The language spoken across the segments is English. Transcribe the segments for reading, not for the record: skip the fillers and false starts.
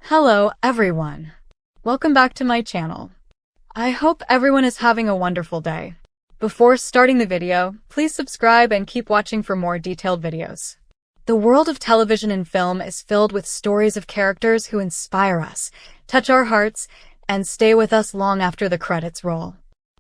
Hello, everyone. Welcome back to my channel. I hope everyone is having a wonderful day. Before starting the video, please subscribe and keep watching for more detailed videos. The world of television and film is filled with stories of characters who inspire us, touch our hearts, and stay with us long after the credits roll.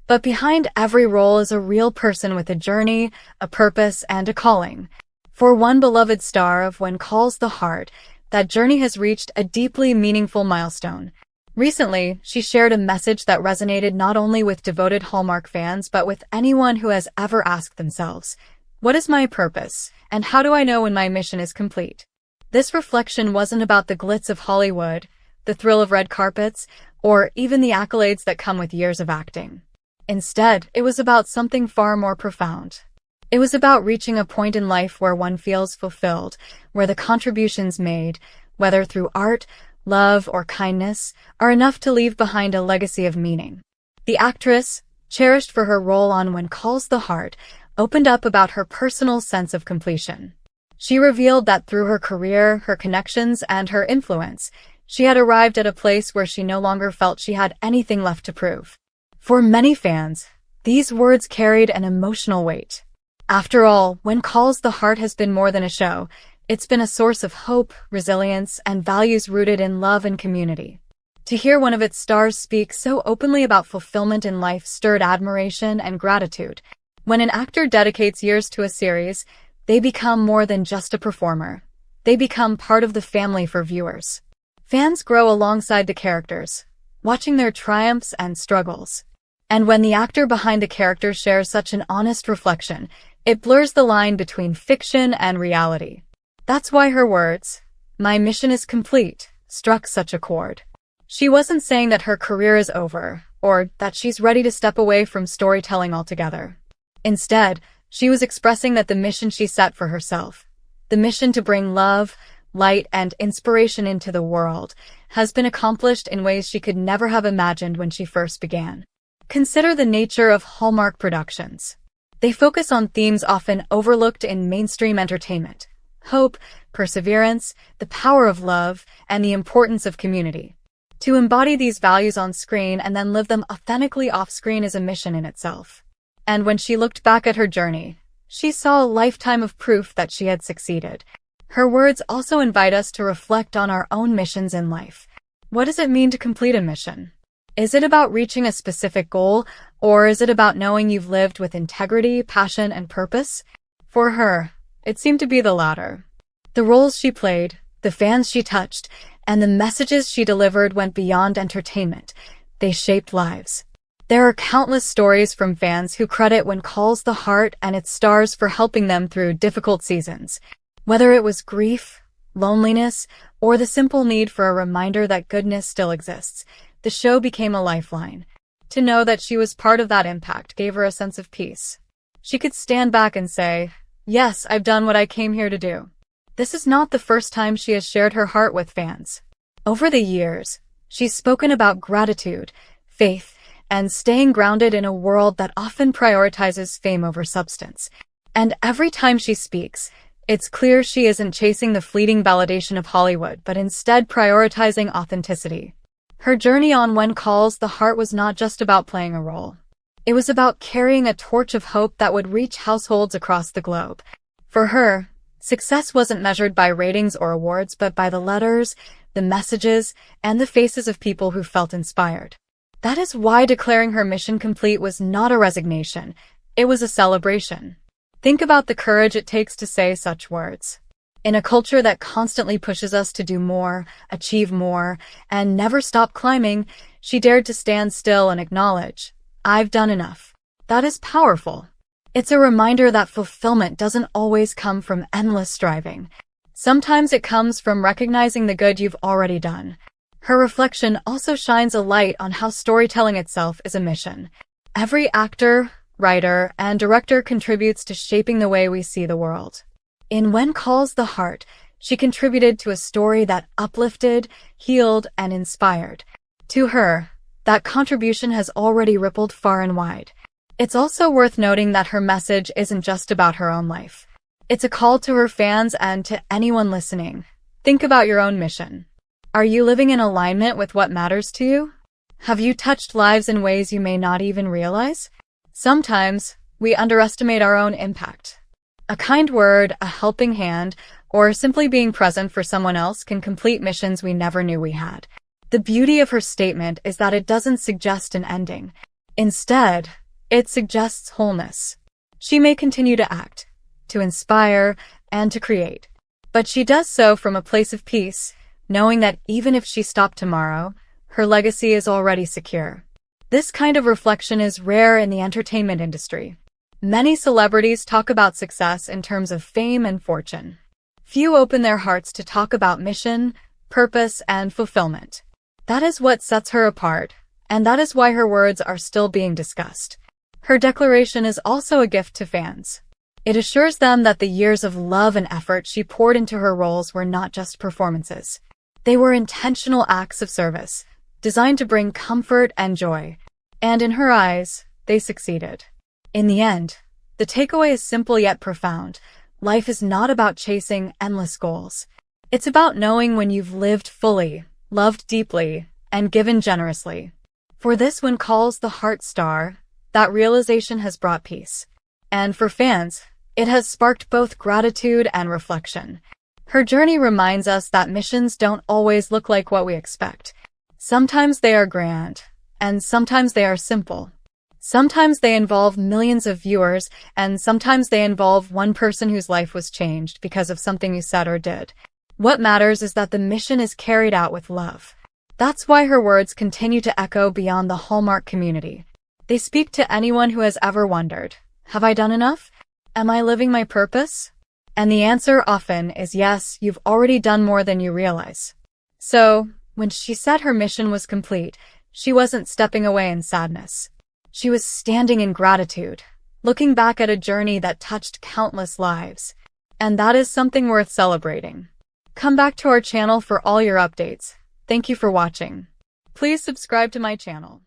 But behind every role is a real person with a journey, a purpose, and a calling. For one beloved star of When Calls the Heart, that journey has reached a deeply meaningful milestone. Recently, she shared a message that resonated not only with devoted Hallmark fans but with anyone who has ever asked themselves, "What is my purpose, and how do I know when my mission is complete?" This reflection wasn't about the glitz of Hollywood, the thrill of red carpets, or even the accolades that come with years of acting. Instead, it was about something far more profound. It was about reaching a point in life where one feels fulfilled, where the contributions made, whether through art, love, or kindness, are enough to leave behind a legacy of meaning. The actress, cherished for her role on When Calls the Heart, opened up about her personal sense of completion. She revealed that through her career, her connections, and her influence, she had arrived at a place where she no longer felt she had anything left to prove. For many fans, these words carried an emotional weight. After all, When Calls the Heart has been more than a show. It's been a source of hope, resilience, and values rooted in love and community. To hear one of its stars speak so openly about fulfillment in life stirred admiration and gratitude. When an actor dedicates years to a series, they become more than just a performer. They become part of the family for viewers. Fans grow alongside the characters, watching their triumphs and struggles. And when the actor behind the character shares such an honest reflection, it blurs the line between fiction and reality. That's why her words, "My mission is complete," struck such a chord. She wasn't saying that her career is over, or that she's ready to step away from storytelling altogether. Instead, she was expressing that the mission she set for herself, the mission to bring love, light, and inspiration into the world, has been accomplished in ways she could never have imagined when she first began. Consider the nature of Hallmark productions. They focus on themes often overlooked in mainstream entertainment: hope, perseverance, the power of love, and the importance of community. To embody these values on screen and then live them authentically off-screen is a mission in itself. And when she looked back at her journey, she saw a lifetime of proof that she had succeeded. Her words also invite us to reflect on our own missions in life. What does it mean to complete a mission? Is it about reaching a specific goal, or is it about knowing you've lived with integrity, passion, and purpose? For her, it seemed to be the latter. The roles she played, the fans she touched, and the messages she delivered went beyond entertainment. They shaped lives. There are countless stories from fans who credit When Calls the Heart and its stars for helping them through difficult seasons. Whether it was grief, loneliness, or the simple need for a reminder that goodness still exists, the show became a lifeline. To know that she was part of that impact gave her a sense of peace. She could stand back and say, "Yes, I've done what I came here to do." This is not the first time she has shared her heart with fans. Over the years, she's spoken about gratitude, faith, and staying grounded in a world that often prioritizes fame over substance. And every time she speaks, it's clear she isn't chasing the fleeting validation of Hollywood, but instead prioritizing authenticity. Her journey on When Calls the Heart was not just about playing a role. It was about carrying a torch of hope that would reach households across the globe. For her, success wasn't measured by ratings or awards, but by the letters, the messages, and the faces of people who felt inspired. That is why declaring her mission complete was not a resignation, it was a celebration. Think about the courage it takes to say such words. In a culture that constantly pushes us to do more, achieve more, and never stop climbing, she dared to stand still and acknowledge, "I've done enough." That is powerful. It's a reminder that fulfillment doesn't always come from endless striving. Sometimes it comes from recognizing the good you've already done. Her reflection also shines a light on how storytelling itself is a mission. Every actor, writer, and director contributes to shaping the way we see the world. In When Calls the Heart, she contributed to a story that uplifted, healed, and inspired. To her, that contribution has already rippled far and wide. It's also worth noting that her message isn't just about her own life. It's a call to her fans and to anyone listening. Think about your own mission. Are you living in alignment with what matters to you? Have you touched lives in ways you may not even realize? Sometimes, we underestimate our own impact. A kind word, a helping hand, or simply being present for someone else can complete missions we never knew we had. The beauty of her statement is that it doesn't suggest an ending. Instead, it suggests wholeness. She may continue to act, to inspire, and to create. But she does so from a place of peace, knowing that even if she stopped tomorrow, her legacy is already secure. This kind of reflection is rare in the entertainment industry. Many celebrities talk about success in terms of fame and fortune. Few open their hearts to talk about mission, purpose, and fulfillment. That is what sets her apart, and that is why her words are still being discussed. Her declaration is also a gift to fans. It assures them that the years of love and effort she poured into her roles were not just performances. They were intentional acts of service, designed to bring comfort and joy. And in her eyes, they succeeded. In the end, the takeaway is simple yet profound. Life is not about chasing endless goals. It's about knowing when you've lived fully, loved deeply, and given generously. For this one calls the heart star, that realization has brought peace. And for fans, it has sparked both gratitude and reflection. Her journey reminds us that missions don't always look like what we expect. Sometimes they are grand, and sometimes they are simple. Sometimes they involve millions of viewers, and sometimes they involve one person whose life was changed because of something you said or did. What matters is that the mission is carried out with love. That's why her words continue to echo beyond the Hallmark community. They speak to anyone who has ever wondered, have I done enough? Am I living my purpose? And the answer often is yes, you've already done more than you realize. So, when she said her mission was complete, she wasn't stepping away in sadness. She was standing in gratitude, looking back at a journey that touched countless lives. And that is something worth celebrating. Come back to our channel for all your updates. Thank you for watching. Please subscribe to my channel.